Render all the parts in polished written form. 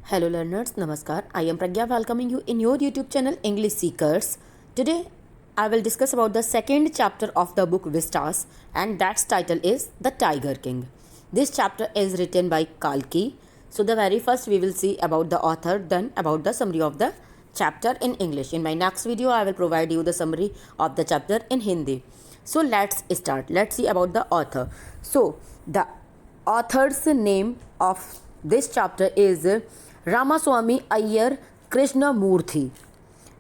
Hello learners, Namaskar. I am Pragya welcoming you in your YouTube channel English Seekers. Today I will discuss about the second chapter of the book Vistas, and that's title is The Tiger King. This chapter is written by Kalki. So the very first we will see about the author, then about the summary of the chapter in English. In my next video I will provide you the summary of the chapter in Hindi. So let's start. Let's see about the author. So the author's name of this chapter is Ramaswamy Iyer Krishnamurthy,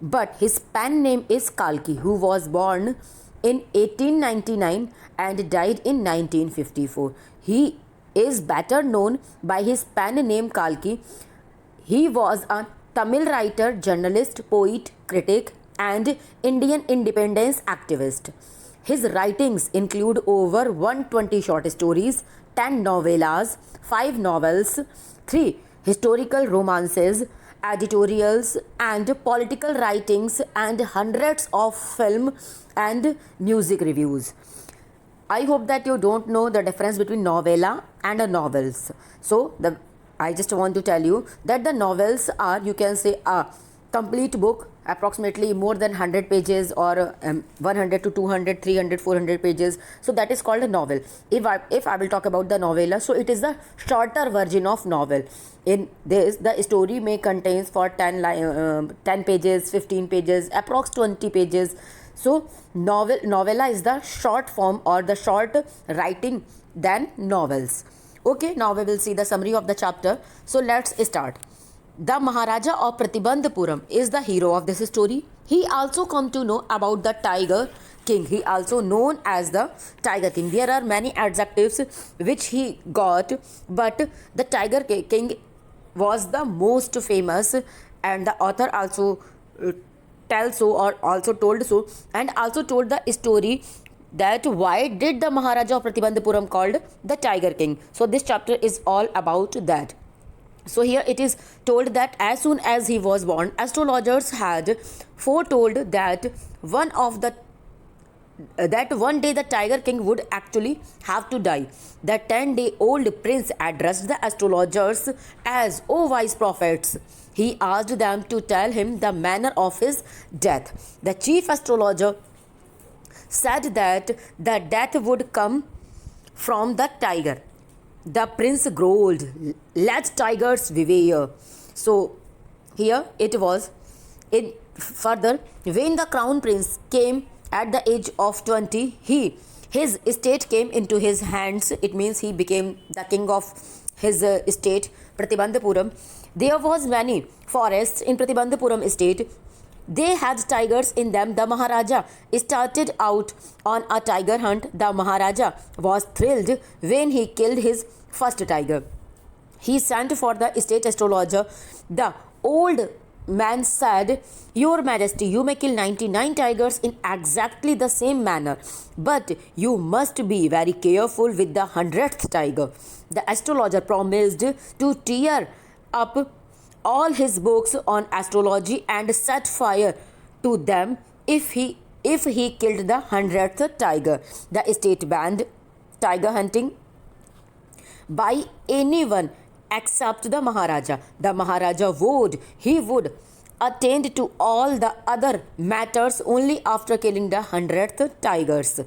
but his pen name is Kalki, who was born in 1899 and died in 1954. He is better known by his pen name Kalki. He was a Tamil writer, journalist, poet, critic, and Indian independence activist. His writings include over 120 short stories, 10 novellas, 5 novels, 3 historical romances, editorials, and political writings, and hundreds of film and music reviews. I hope that you don't know the difference between novella and novels. So I just want to tell you that the novels are, you can say, a complete book, approximately more than 100 pages, or 100 to 200, 300, 400 pages. So that is called a novel. If I will talk about the novella, so it is the shorter version of novel. In this, the story may contains for 10 pages, 15 pages, approx 20 pages. So novella is the short form or the short writing than novels. Okay, now we will see the summary of the chapter. So let's start. The Maharaja of Pratibandhapuram is the hero of this story. He also come to know about the Tiger King. He also known as the Tiger King. There are many adjectives which he got, but the Tiger King was the most famous, and the author also tells so, or also told so, and also told the story that why did the Maharaja of Pratibandhapuram called the Tiger King. So this chapter is all about that. So here it is told that as soon as he was born, astrologers had foretold that one day the Tiger King would actually have to die. The 10-day-old prince addressed the astrologers as, "O wise prophets." He asked them to tell him the manner of his death. The chief astrologer said that the death would come from the tiger. The prince growled, "Let tigers beware." So here it was. In further, when the crown prince came at the age of 20, his estate came into his hands. It means he became the king of his estate, Pratibandhapuram. There was many forests in Pratibandhapuram estate. They had tigers in them. The Maharaja started out on a tiger hunt. The Maharaja was thrilled when he killed his first tiger. He sent for the state astrologer. The old man said, "Your Majesty, you may kill 99 tigers in exactly the same manner, but you must be very careful with the 100th tiger." The astrologer promised to tear up all his books on astrology and set fire to them if he killed the 100th tiger. The state banned tiger hunting by anyone except the Maharaja. The Maharaja would attend to all the other matters only after killing the 100th tigers.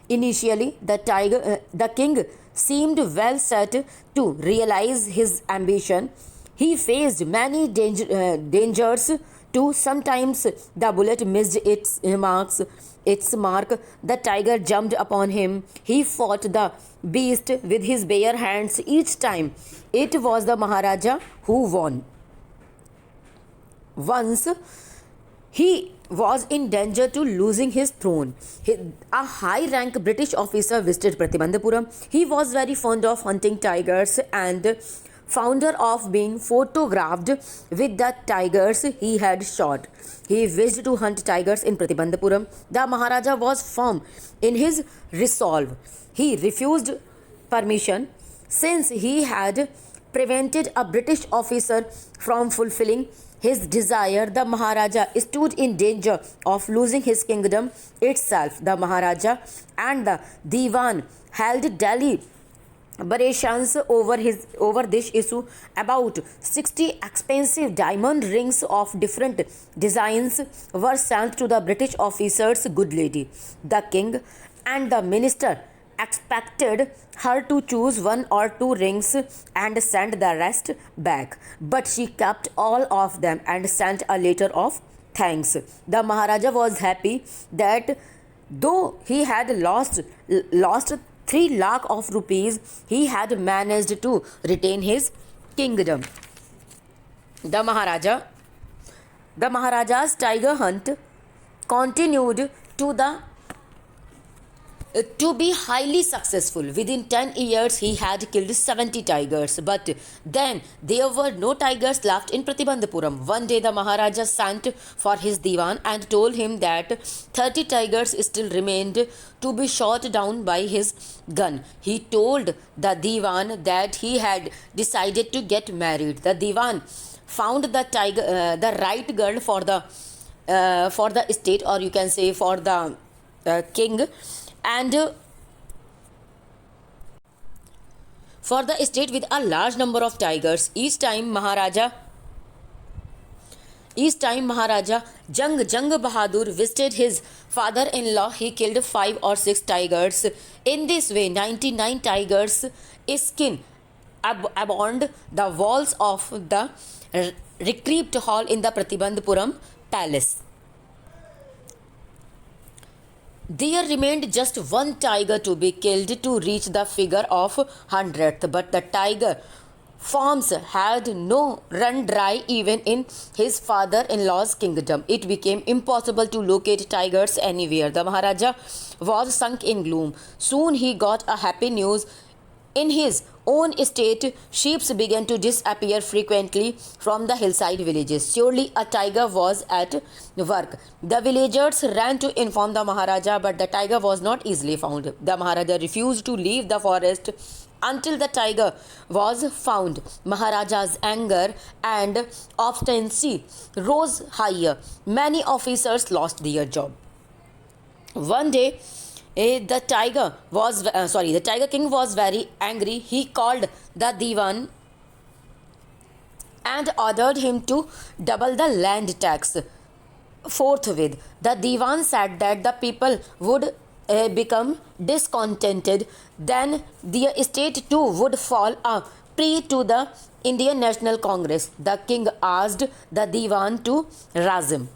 Initially, the king seemed well set to realize his ambition. He faced many dangers too. Sometimes the bullet missed its mark. The tiger jumped upon him. He fought the beast with his bare hands. Each time it was the Maharaja who won. Once he was in danger to losing his throne. A high-rank British officer visited Pratibandhapuram. He was very fond of hunting tigers and founder of being photographed with the tigers he had shot. He wished to hunt tigers in Pratibandhapuram. The Maharaja was firm in his resolve. He refused permission since he had prevented a British officer from fulfilling his desire. The Maharaja stood in danger of losing his kingdom itself. The Maharaja and the Diwan held daily variations over this issue. About 60 expensive diamond rings of different designs were sent to the British officer's good lady. The king and the minister expected her to choose one or two rings and send the rest back, but she kept all of them and sent a letter of thanks. The Maharaja was happy that though he had lost 3 lakh of rupees, he had managed to retain his kingdom. The Maharaja, the Maharaja's tiger hunt continued to be highly successful. Within 10 years, he had killed 70 tigers. But then there were no tigers left in Pratibandhapuram. One day, the Maharaja sent for his Diwan and told him that 30 tigers still remained to be shot down by his gun. He told the Diwan that he had decided to get married. The Diwan found the right girl for the estate, or you can say for the king, and for the estate with a large number of tigers. Each time Maharaja Jang Bahadur visited his father-in-law, he killed 5 or 6 tigers. In this way, 99 tigers' skin adorned the walls of the retreat hall in the Pratibandhapuram palace. There remained just one tiger to be killed to reach the figure of 100th, but the tiger farms had no run dry even in his father-in-law's kingdom. It became impossible to locate tigers anywhere. The Maharaja was sunk in gloom. Soon he got a happy news. In his own estate, sheep began to disappear frequently from the hillside villages. Surely a tiger was at work. The villagers ran to inform the Maharaja, but the tiger was not easily found. The Maharaja refused to leave the forest until the tiger was found. Maharaja's anger and obstinacy rose higher. Many officers lost their job. One day, the Tiger King was very angry. He called the Diwan and ordered him to double the land tax. Forthwith, the Diwan said that the people would become discontented. Then the estate too would fall a prey to the Indian National Congress. The king asked the Diwan to razz him.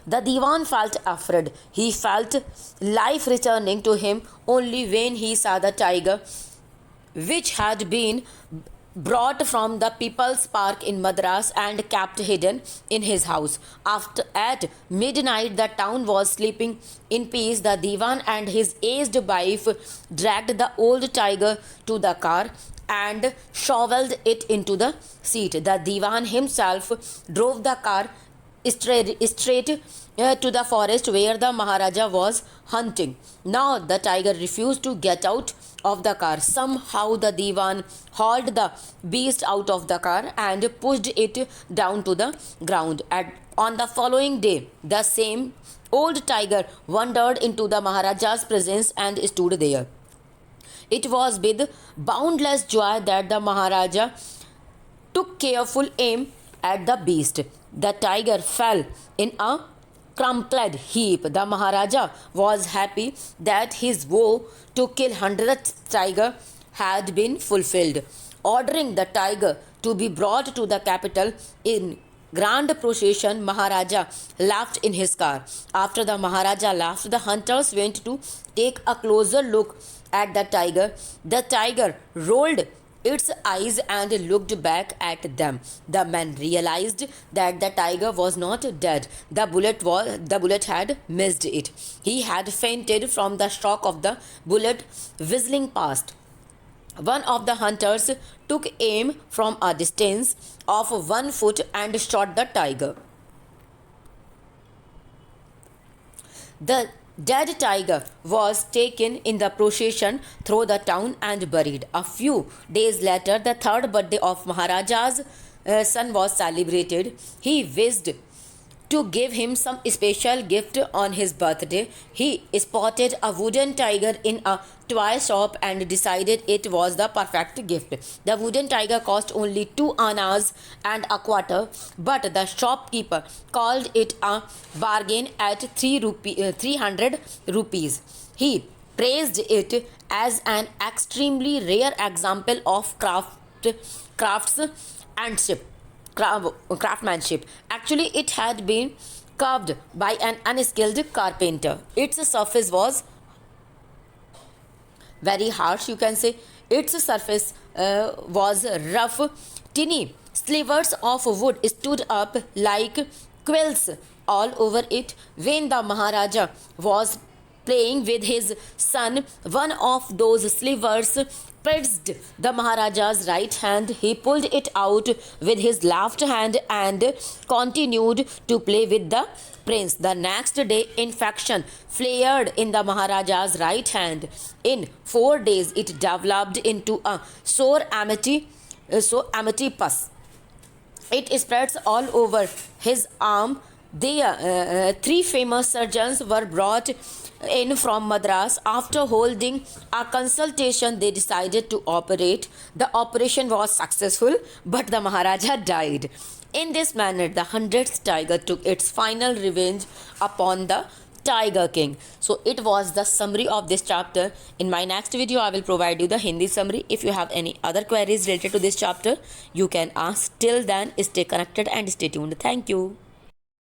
The Diwan felt afraid. He felt life returning to him only when he saw the tiger, which had been brought from the People's Park in Madras and kept hidden in his house. At midnight, the town was sleeping in peace. The Diwan and his aged wife dragged the old tiger to the car and shoveled it into the seat. The Diwan himself drove the car straight to the forest where the Maharaja was hunting. Now the tiger refused to get out of the car. Somehow the Diwan hauled the beast out of the car and pushed it down to the ground. On the following day, the same old tiger wandered into the Maharaja's presence and stood there. It was with boundless joy that the Maharaja took careful aim at the beast. The tiger fell in a crumpled heap. The Maharaja was happy that his vow to kill 100th tiger had been fulfilled. Ordering the tiger to be brought to the capital in grand procession, Maharaja left in his car. After the Maharaja left, the hunters went to take a closer look at the tiger. The tiger rolled its eyes and looked back at them. The men realized that the tiger was not dead. The bullet had missed it. He had fainted from the shock of the bullet whistling past. One of the hunters took aim from a distance of 1 foot and shot the tiger. The dead tiger was taken in the procession through the town and buried. A few days later, the third birthday of Maharaja's son was celebrated. He wished to give him some special gift on his birthday. He spotted a wooden tiger in a toy shop and decided it was the perfect gift. The wooden tiger cost only 2 annas and a quarter, but the shopkeeper called it a bargain at 300 rupees. He praised it as an extremely rare example of craftsmanship. Actually, it had been carved by an unskilled carpenter. Its surface was very harsh, you can say. Its surface was rough. Tiny slivers of wood stood up like quills all over it. When the Maharaja was playing with his son, one of those slivers pierced the Maharaja's right hand. He pulled it out with his left hand and continued to play with the prince. The next day, infection flared in the Maharaja's right hand. In 4 days, it developed into a sore amity pus. It spreads all over his arm. Three famous surgeons were brought in from Madras. After holding a consultation, they decided to operate. The operation was successful, but the Maharaja died. In this manner, the 100th tiger took its final revenge upon the Tiger King. So it was the summary of this chapter. In my next video, I will provide you the Hindi summary. If you have any other queries related to this chapter, you can ask. Till then, stay connected and stay tuned. Thank you.